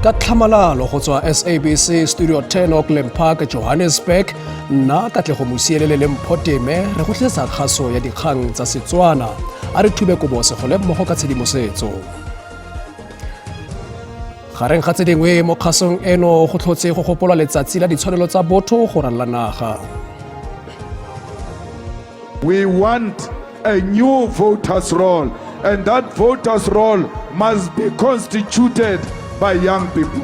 ka tlhamalalo go tswa SABC Studio 10 Auckland Park Johannesburg nna Katlego Musielele le Mphoteme re go tletsa kgaso ya dikgang tsa Setswana a re thube kobose go le mmogo ka tshedimosetso gareng ga tse dingwe mo kgasong eno go tlhotse go gopola letsatsi la ditshwanelo tsa botho go ralala naga. We want a new voters roll, and that voters roll must be constituted by young people.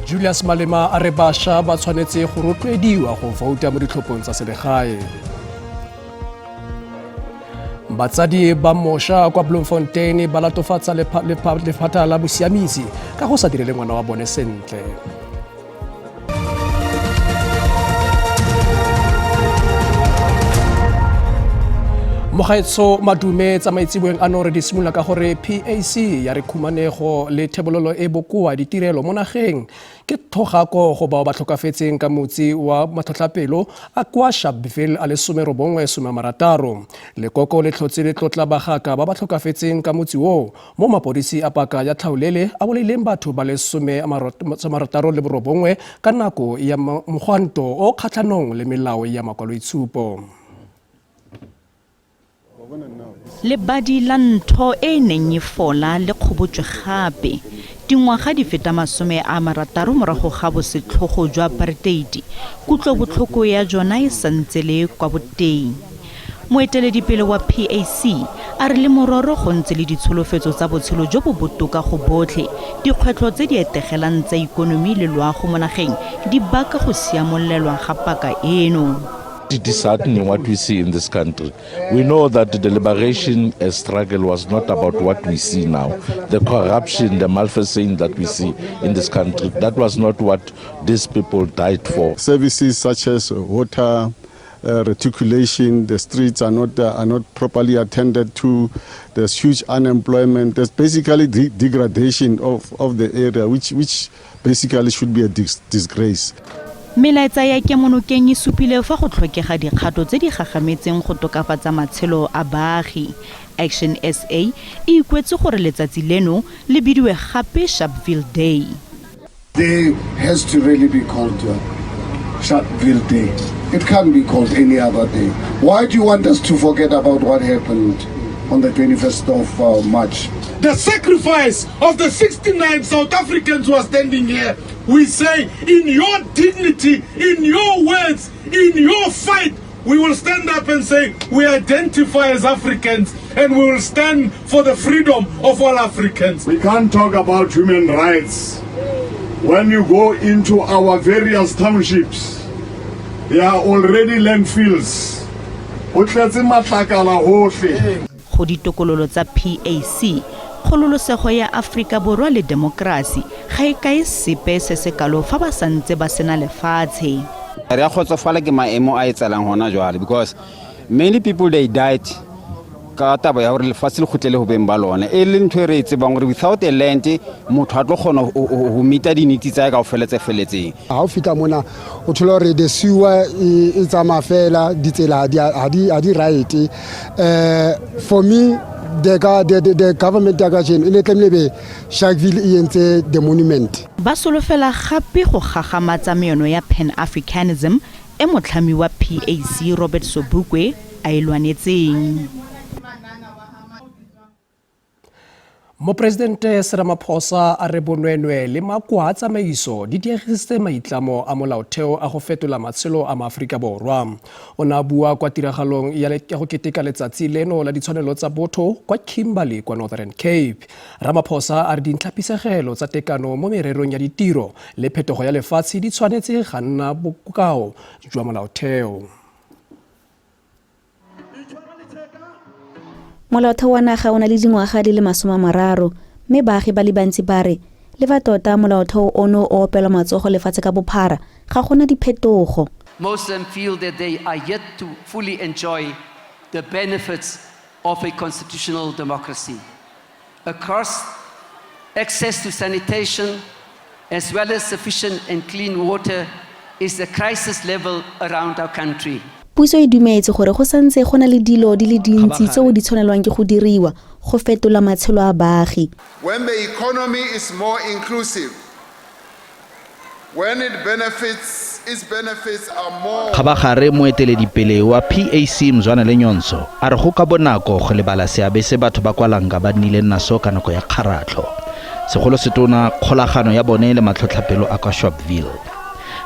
Julius Malema a re bašwa ba tshwanetse go rotloediwa go vouta mo ditlhophong tsa selegae. Batsadi ba mosha kwa Bloemfontein ba latofatsa lephata la bosiamisi ka go sa direle ngwana wa bone sentle. Mogaetso madume tsa maitseboeng ano re di simolola ka gore PAC ya re khumanego le thebololo e bokoa ditirelo mo nageng ke thogako go bao ba tlhokafetseng ka motsi wa matlhotlhapelo a kwa Sharpeville a le 1960. Lekoko le tlhotse le tlotla bagaka ba ba tlhokafetseng ka motsi wo mo mapodisi a paka ya Tlhaolele a bolaileng batho ba le 69 ka nako ya mogwanto o kgatlhanong le melao ya makwaloitshupo. Lebadi la ntho e neng e fola le kgobotšwe gape dingwaga di feta 60 morago ga bosetlhogo jwa apartheid kutlobotlhoko ya jona e santse le kwa boteng. Moeteledipele wa PAC a re le mororo go ntse le ditsholofetso tsa botshelo jo bo botoka go botlhe dikgwetlho tse di etegelang tsa ikonomi le loago mo nageng di baka go siamolelwa ga paka eno. Disheartening what we see in this country. We know that the liberation struggle was not about what we see now. The corruption, the malfeasance that we see in this country, that was not what these people died for. Services such as water, reticulation, the streets are not properly attended to. There's huge unemployment. There's basically degradation of the area, which basically should be a disgrace. Melaetsa ya kemonokeng e supile fa go tlhokega dikgato tse di gagametseng go tokafatsa matshelo a baagi. Action SA e ikwetse gore letsatsi leno le bidiwe gape Sharpeville Day. Day has to really be called Sharpeville Day. It can't be called any other day. Why do you want us to forget about what happened on the 21st of March? The sacrifice of the 69 South Africans who are standing here. We say, in your dignity, in your words, in your fight, we will stand up and say, we identify as Africans and we will stand for the freedom of all Africans. We can't talk about human rights when you go into our various townships. There are already landfills. Go ditokololo tsa PAC kgololosego ya Afrika Borwa le demokrasi ga e kae sepe se se kalo fa ba santse ba sena lefatshe. Re a khotsofala ke maemo a etsalang hona jwale because many people they died ka taba ya gore lefatshe le khutlele ho beng ba lona e le ntwe re tsebang gore without a land motho a tlo khona ho mita diniti tsa ka o feletseng. Ha o fita mona o thola re the sewer e tsama fela ditsela ha di right. For me the government agajeno ile tlemlebe Sharpeville e entse the monument. Ba solofela gape go gagamatsa meono ya Pan-Africanism e motlhami wa PAC Robert Sobukwe a ilwanetseng. Mopresidente Cyril Ramaphosa a re bonwenwe le makwa a tsamaiso di diegisitse maitlamo a molaotheo a go fetola matshelo a maAforika Borwa. O na bua kwa tiragalong ya go keteka letsatsi leno la ditshwanelo tsa botho kwa Kimberley kwa Northern Cape. Ramaphosa a re dintlhapisegelo tsa tekano mo mererong ya ditiro le phetogo ya lefatshe di tshwanetse ga nna bokao jwa molaotheo. Molaotheo wa naga o na le dingwaga di le 30 mme baagi ba le bantsi ba re le ba tota molaotheo ono o opela matsogo lefatshe ka bophara ga gona diphetogo. Most of them feel that they are yet to fully enjoy the benefits of a constitutional democracy. Across access to sanitation as well as sufficient and clean water is the crisis level around our country. Puso e dumetse gore go santse go na le dilo di le dintsi tseo di tshwanelwang ke go diriwa go fetola matshelo a baagi. When the economy is more inclusive, when its benefits are more. Khabagare moeteledipele wa PAC Mzwanele Nyonso a re go ka bonako go lebala seabe se batho ba kwalanga ba nnile naso ka nako ya kgaratlho. Segolo setona kgolagano ya bone le matlhotlhapelo a kwa Sharpeville.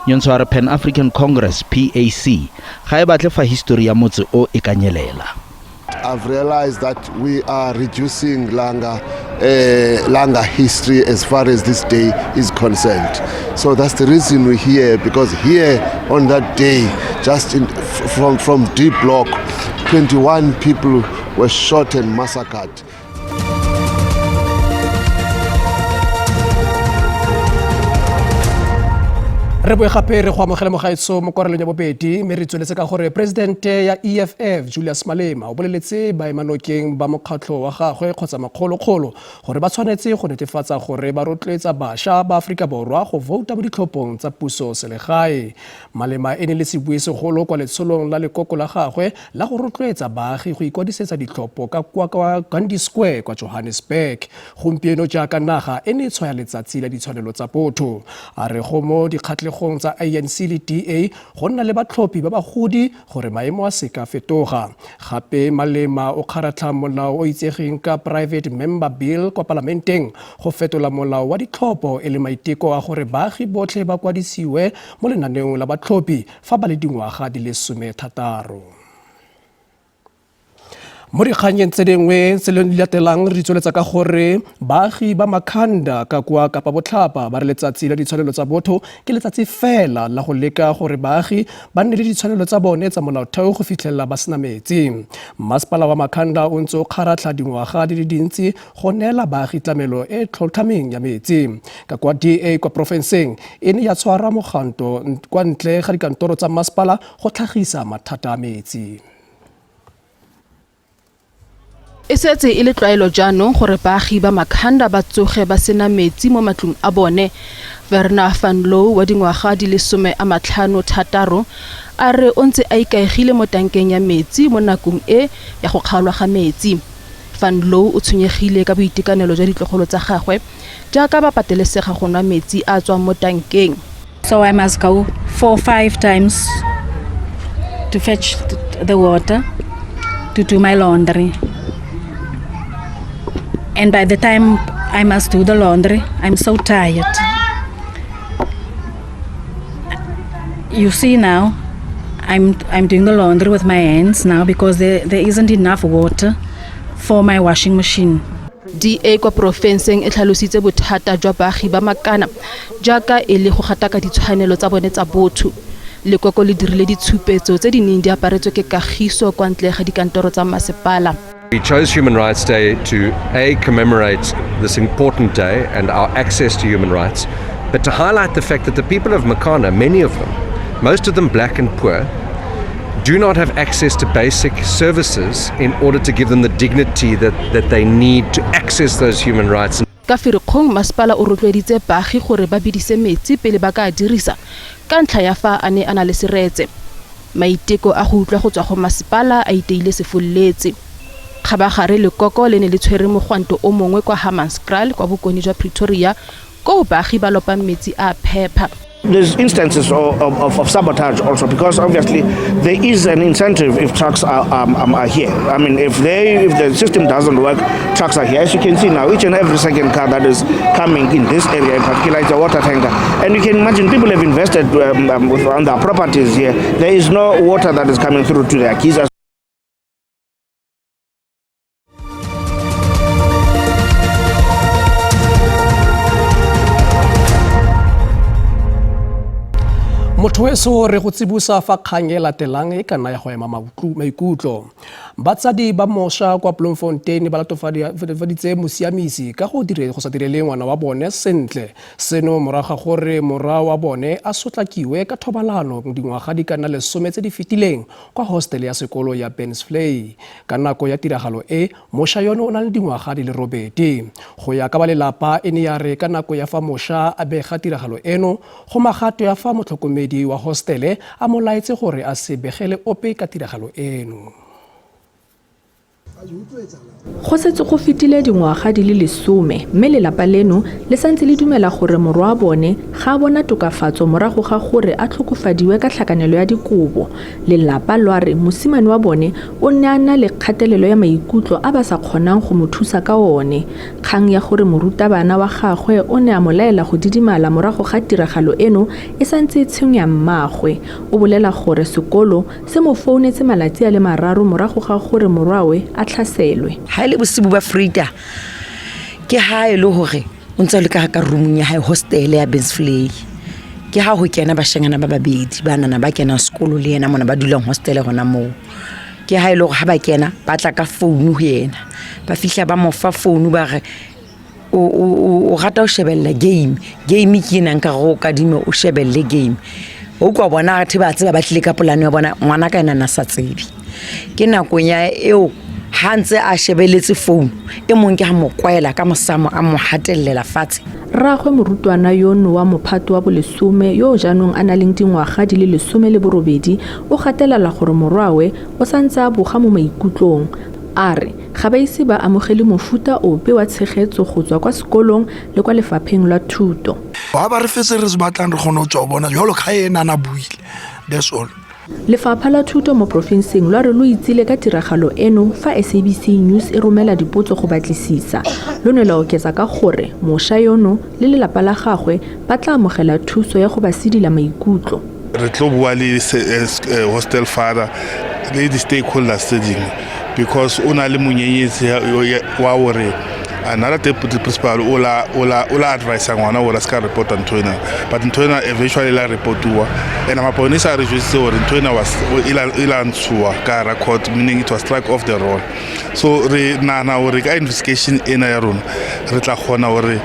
Nyonso a re Pan African Congress PAC ga e batle fa history ya motse o e kanyelela. I've realized that we are reducing Langa history as far as this day is concerned. So that's the reason we're here, because here on that day, just from D Block, 21 people were shot and massacred. Re boe gape re go amogela mogaetso mo korelong ya bobedi mme re tsweletse ka gore presidente ya EFF Julius Malema o boleletse baemanokeng ba mokgatlho wa gagwe kgotsa makgolokgolo gore ba tshwanetse go netefatsa gore ba rotloetsa bašwa ba Aforika Borwa go vouta mo ditlhophong tsa puso selegae. Malema e ne le sebui segolo kwa letsholong la lekoko la gagwe la go rotloetsa baagi go ikwadisetsa ditlhopho ka kwa Gandhi Square kwa Johannesburg. Gompieno jaaka naga e ne tshwaya letsatsi la ditshwanelo tsa botho. A re go mo dikgatlhegong tsa ANC le DA go nna le batlhophi ba bagodi gore maemo a seka fetoga. Gape Malema o kgaratlha molao o itsegeng ka Private Member Bill kwa parlamenteng go fetola molao wa ditlhopho e le maiteko a gore baagi botlhe ba kwadisiwe mo lenaneong la batlhophi fa ba le dingwaga di le 16. Mo dikganyeng tse dingwe tse le latelang re tsweletsa ka gore baagi ba Makhanda ka kwa Kapa Botlhaba ba re letsatsi la ditshwanelo tsa botho ke letsatsi fela la go leka gore baagi ba nne le ditshwanelo tsa bone tsa molaotheo go fitlhelela ba sena metsi. Masepala wa Makhanda o ntse o kgaratlha dingwaga di le dintsi go neela baagi tlamelo e tlhotlhameng ya metsi. Ka kwa DA kwa porofenseng e ne ya tshwara moganto kwa ntle ga dikantoro tsa masepala go tlhagisa mathata a metsi. E setse e le tlwaelo jaanong gore baagi ba Makhanda ba tsoge ba sena metsi mo matlong a bone. Verna van Loo wa dingwaga di le 56 a re o ntse a ikaegile mo tankeng ya metsi mo nakong e ya go kgaolwa ga metsi. Van Loo o tshwenyegile ka boitekanelo jwa ditlogolo tsa gagwe jaaka ba patelesega go nwa metsi a tswang mo tankeng. So I must go 4 or 5 times to fetch the water to do my laundry. And by the time I must do the laundry, I'm so tired. You see now, I'm doing the laundry with my hands now because there isn't enough water for my washing machine. DA kwa profenseng e tlhalositse bothata jwa baagi ba Makana jaaka e le go gataka ditshwanelo tsa bone tsa botho. Lekoko le dirile ditshupetso tse di neng di aparetswe ke kagiso kwa ntle ga dikantoro tsa masepala. We chose Human Rights Day to commemorate this important day and our access to human rights, but to highlight the fact that the people of Makana, many of them, most of them black and poor, do not have access to basic services in order to give them the dignity that they need to access those human rights. Ka Firikgong masepala o rotloeditse baagi gore ba bidise metsi pele ba ka dirisa ka ntlha ya fa a ne a na le seretse. Maiteko a go utlwa go tswa go masepala a iteile sefoletse. Khabagare lekoko le ne le tshwere mogwanto o mongwe kwa Hammanskraal kwa bokoni jwa Pretoria go baagi ba lopa metsi a phepha. There's instances of sabotage also, because obviously there is an incentive if trucks are here. I mean, if the system doesn't work, trucks are here. As you can see now, each and every second car that is coming in this area in particular is a water tanker. And you can imagine people have invested on their properties here. There is no water that is coming through to their keys. Motho weso re go tsibusa fa kgang e latelang e kana ya go ema maikutlo. Batsadi ba mosha kwa Bloemfontein ba latofaditse mosiamisi ka go sa direle ngwana wa bone sentle. Seno moraga gore mora wa bone a sotlakiwe ka thobalano dingwaga di kana le 10 tse di fetileng kwa hostel ya sekolo ya Bensvlei. Ka nako ya tiragalo e mosha yono o na le dingwaga di le 8. Go ya ka ba lelapa e ne ya re ka nako ya fa mosha a bega tiragalo eno go magato ya fa motlhokomedi wa hostele a mo laetse gore a se begele ope ka tiragalo eno. Go setse go fetile dingwaga di le 10 mme lelapa leno le santse le dumela gore morwa wa bone ga a bona tokafatso morago ga gore a tlhokofadiwe ka tlhakanelo ya dikobo. Lelapa lwa re mosimane wa bone o ne a na le kgatelelo ya maikutlo a ba sa kgonang go mo thusa ka one. Kgang ya gore morutabana wa gagwe o ne a mo laela go didimala morago ga tiragalo eno e santse e tshwenya mmagwe. O bolela gore sekolo se mo founetse malatsi a le 3 morago ga gore morwawe a tlhaselwe. Ha ile bosibu ba Frida ke ha ile hore o ntse le ka room ya hae hostel ya Bensfley ke ha ho kena bashanyana ba babedi banana ba kena sekolo le yena mona ba dulang hostel gona moo ke ha ile hore ha ba kena ba tla ka phone ho yena ba fihla ba mo fa phone ba re o rata o shebella game ke nang ka go ka dimo o shebelle game o kwa bona batho ba tseba ba tlile ka polane ya bona ngwana ka ena na sa tsebi ke nako ya eo hantse a shebeletse phone e mong ke ha mo kwaela ka mosamo a mo hatelela fatshe. Rragwe morutwana yono wa mophato wa bolesome yo jaanong a na leng dingwaga di le 18 o gatelela gore morwawe o santse a boga mo maikutlong. A re ga ba ise ba amogele mofuta ope wa tshegetso go tswa kwa sekolong le kwa lefapheng la thuto. Ba ba re fetse re se batlang re gone o tswa bona jalo ga ena na buile. That's all. Lefapha la thuto mo provinseng lwa re lo itsile ka tiragalo eno fa SABC News e romela dipotso go batlisisa. Lo ne la oketsa ka gore mosha yono le lelapa la gagwe ba tla amogela thuso ya go ba sidila maikutlo. Re tlo bua le hostel father le di stakeholders tse dingwe because o na le monyenyetsi wa hore another deputy principal ola advice ngwana o la ska report ntwena but ntwena eventually la reportuwa and amaponisa re jwetse hore ntwena was ila ntsuwa ka record meaning it was strike off the roll so re nana hore ka investigation ena ya rona re tla khona hore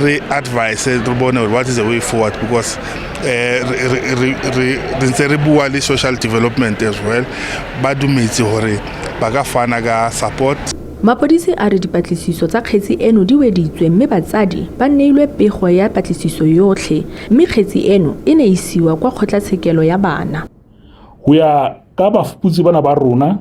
re advise re bone what is the way forward because re bua le social development as well ba dumetse hore ba ka fana ka support. Mapodisi a re dipatlisiso tsa kgetsi eno di weditswe mme batsadi ba neilwe pego ya patlisiso yotlhe mme kgetsi eno e ne isiwa kwa kgotlatshekelo ya bana. Ho ya ka bafuputsi bana ba rona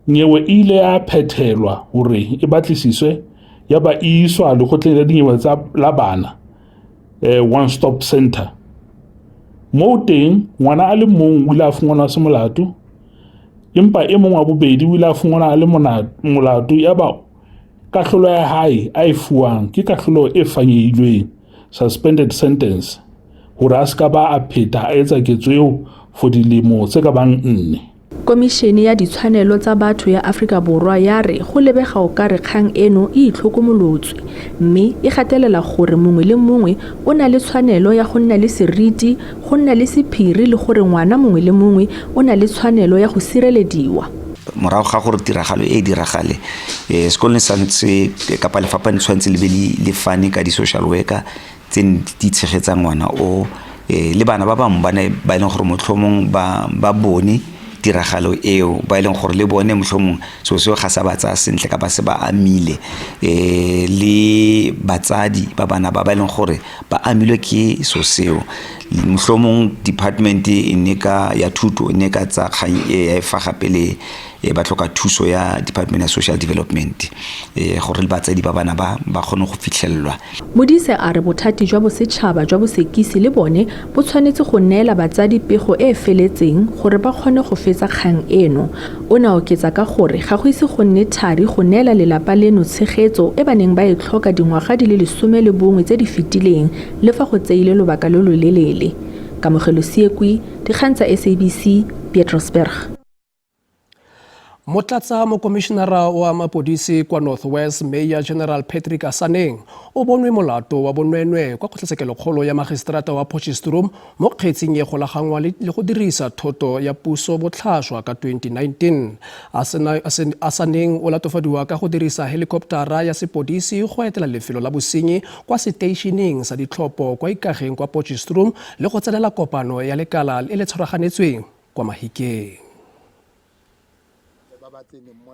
nyewe ile ya phethelwa hore e batlisiswe ya ba iswa le kgotleng la dinyewe tsa la bana one stop center mo teng ngwana a le mong o ile a fungwana se molato empa e mong wa bobedi o ile a fungwana le molato ya ba kahlolo ya hae a e fuwang ke kahlolo e fanyehilweng suspended sentence hore a ska ba a pheta a etsa ketso eo for dilemo tse ka bang 4. Komishene ya ditshwanelo tsa batho ya Afrika Borwa ya re go lebega o ka re kgang eno e itlhokomolotswe mme e gatelela gore mongwe le mongwe o na le tshwanelo ya go nna le seriti go nna le sephiri le gore ngwana mongwe le mongwe o na le tshwanelo ya go sirelediwa. Morago ga gore tiragalo e diragale sekolong santse ka pa lefapha le tshwantse le be le fane ka di social worker tse di tshegetsang ngwana o le bana ba bang ba ileng gore motlhomong ba bone tiragalo eo ba ileng gore le bone motlhomong so ga sa batsa sentle ka ba se ba amile le batsadi ba bana ba ileng gore ba amilwe ke so seo motlhomong department ya thuto ne ka tsa kgang e fa gape le ba tloka thuso ya Department of Social Development gore le batsadi ba bana ba kgone go fitlhelelwa. Modise a re bothati jwa bosetšhaba jwa bosekisi le bone bo tshwanetse go neela batsadi pego e feletseng gore ba kgone go fetsa kgang eno. O na oketsa ka gore ga go ise go nne thari go neela lelapa leno tshegetso e baneng ba e tlhoka dingwaga di le 11 tse di fetileng le fa go tseile lobaka lo lo lelele. Kamogelo Siekwi, dikgang tsa SABC, Pietersburg. Motlatsa mokomishenara wa mapodisi kwa Northwest Mayor General Patrick Asaneng o bonwe molato wa bonwenwe kwa kgotlatshekelo ya magistrata wa Potchefstroom mo kgetseng ye golagangwa le go dirisa thoto ya puso botlhaswa ka 2019. Asaneng o latofadiwa ka go dirisa helikoptera ya sepodisi go etela lefelo la bosenyi kwa stationeng sa ditlhopho kwa ikageng kwa Potchefstroom le go tselela kopano ya lekala le tshwaraganetsweng kwa Mahikeng.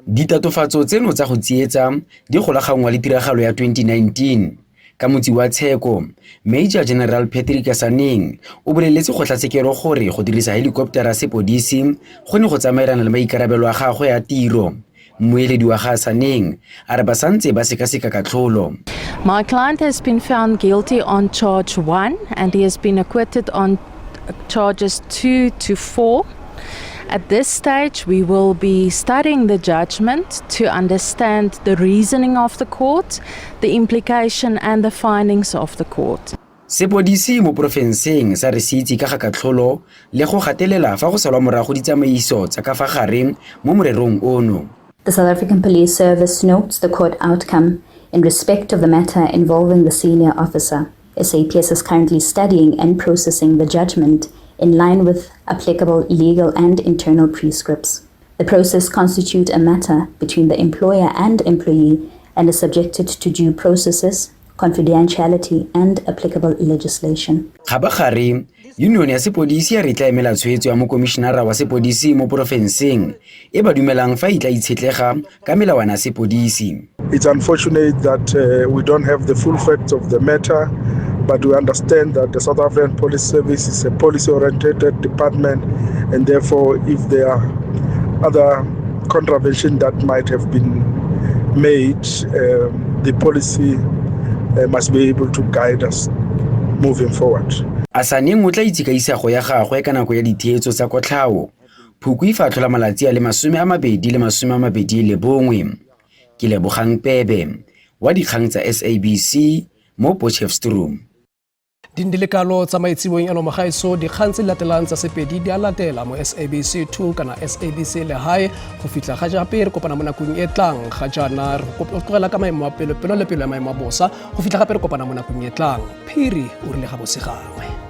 Ditatofatso tseno tsa go tsietsa di golagangwa le tiragalo ya 2019 ka motsi wa tsheko Major General Patrick Saneng o boleletse kgotlatshekelo gore go dirisa helicopter ya sepodisi go ne go tsamaelana le maikarabelo a gagwe ya tiro. Mmueledi wa ga Saneng a re ba santse ba sekaseka katlholo. My client has been found guilty on charge 1 and he has been acquitted on charges 2 to 4. At this stage, we will be studying the judgment to understand the reasoning of the court, the implication and the findings of the court. Sepodisi mo profenseng sa re se itse ka ga katlholo le go gatelela fa go salwa morago ditsamaiso tsa ka fa gare mo morerong ono. The South African Police Service notes the court outcome in respect of the matter involving the senior officer. SAPS is currently studying and processing the judgment in line with applicable legal and internal prescripts. The process constitutes a matter between the employer and employee and is subjected to due processes, confidentiality and applicable legislation. Gabagare Union ya sepodisi ya re tla emela tshwetso ya mokomishinara wa sepodisi mo profenseng e ba dumelang fa itla itshetlega ka melawana sepodisi. It's unfortunate that we don't have the full facts of the matter, but we understand that the South African Police Service is a policy-oriented department, and therefore if there are other contraventions that might have been made, the policy must be able to guide us moving forward. Saneng o tla itse ka isago ya gagwe ka nako ya ditheetso tsa kotlhao. Phukwi fa tlhola malatsi a le 2021. Ke Lebogang Pebe wa dikgang tsa SABC mo Potchefstroom. Dindelekalo tsa maitsibong ano magaetso dikgang tse latelang tsa sepedi di a latela mo SABC 2 kana SABC le hae go fitla ga jape re kopana mo nakong e tlang ga jana re tlogela ka maemo a pelo le maemo a bosa go fitla gape re kopana mo nakong e tlang. Phiri o rile ga bosegangwe.